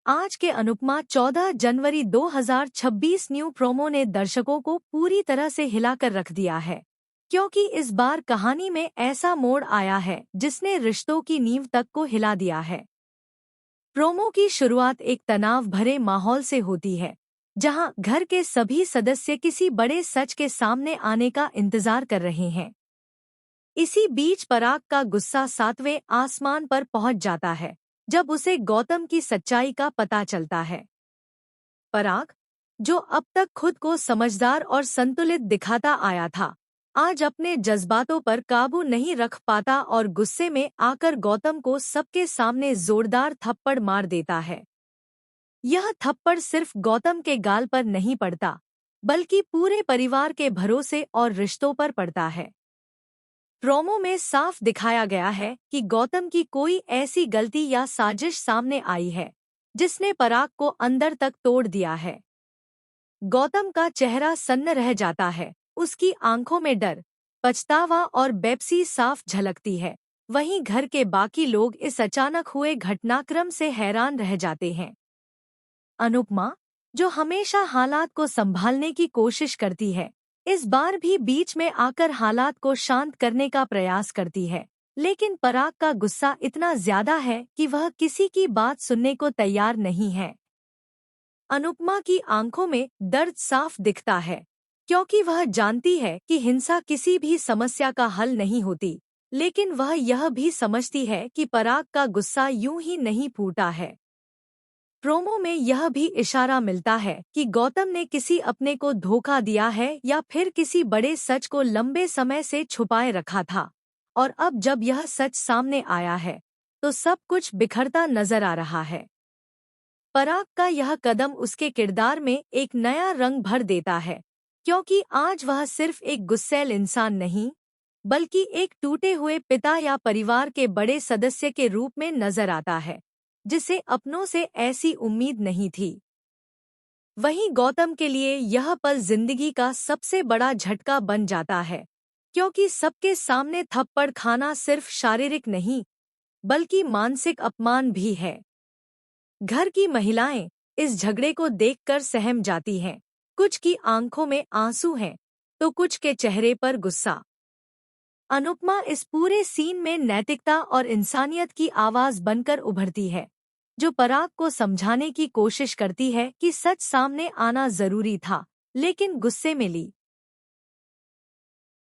आज के अनुपमा 14 जनवरी 2026 new promo ने दर्शकों को पूरी तरह से हिलाकर रख दिया है, क्योंकि इस बार कहानी में ऐसा मोड़ आया है जिसने रिश्तों की नींव तक को हिला दिया है। प्रोमो की शुरुआत एक तनाव भरे माहौल से होती है, जहां घर के सभी सदस्य किसी बड़े सच के सामने आने का इंतजार कर रहे हैं। इसी बीच पराग का गुस्सा 7वें आसमान पर पहुंच जाता है जब उसे गौतम की सच्चाई का पता चलता है। पराग, जो अब तक खुद को समझदार और संतुलित दिखाता आया था, आज अपने जज्बातों पर काबू नहीं रख पाता और गुस्से में आकर गौतम को सबके सामने जोरदार थप्पड़ मार देता है। यह थप्पड़ सिर्फ गौतम के गाल पर नहीं पड़ता, बल्कि पूरे परिवार के भरोसे और रिश्तों पर पड़ता है। प्रोमो में साफ दिखाया गया है कि गौतम की कोई ऐसी गलती या साजिश सामने आई है जिसने पराग को अंदर तक तोड़ दिया है। गौतम का चेहरा सन्न रह जाता है, उसकी आंखों में डर, पछतावा और बेपसी साफ झलकती है। वहीं घर के बाकी लोग इस अचानक हुए घटनाक्रम से हैरान रह जाते हैं। अनुपमा, जो हमेशा हालात को संभालने की कोशिश करती है, इस बार भी बीच में आकर हालात को शांत करने का प्रयास करती है, लेकिन पराग का गुस्सा इतना ज्यादा है कि वह किसी की बात सुनने को तैयार नहीं है। अनुपमा की आंखों में दर्द साफ दिखता है, क्योंकि वह जानती है कि हिंसा किसी भी समस्या का हल नहीं होती, लेकिन वह यह भी समझती है कि पराग का गुस्सा यूं ही नहीं फूटा है। प्रोमो में यह भी इशारा मिलता है कि गौतम ने किसी अपने को धोखा दिया है या फिर किसी बड़े सच को लंबे समय से छुपाए रखा था, और अब जब यह सच सामने आया है तो सब कुछ बिखरता नजर आ रहा है। पराग का यह कदम उसके किरदार में एक नया रंग भर देता है, क्योंकि आज वह सिर्फ एक गुस्सैल इंसान नहीं, बल्कि एक टूटे हुए पिता या परिवार के बड़े सदस्य के रूप में नजर आता है, जिसे अपनों से ऐसी उम्मीद नहीं थी। वहीं गौतम के लिए यह पल जिंदगी का सबसे बड़ा झटका बन जाता है, क्योंकि सबके सामने थप्पड़ खाना सिर्फ शारीरिक नहीं, बल्कि मानसिक अपमान भी है। घर की महिलाएं इस झगड़े को देखकर सहम जाती हैं। कुछ की आंखों में आंसू हैं, तो कुछ के चेहरे पर गुस्सा। अनुपमा इस पूरे सीन में नैतिकता और इंसानियत की आवाज बनकर उभरती है, जो पराग को समझाने की कोशिश करती है कि सच सामने आना जरूरी था, लेकिन गुस्से में ली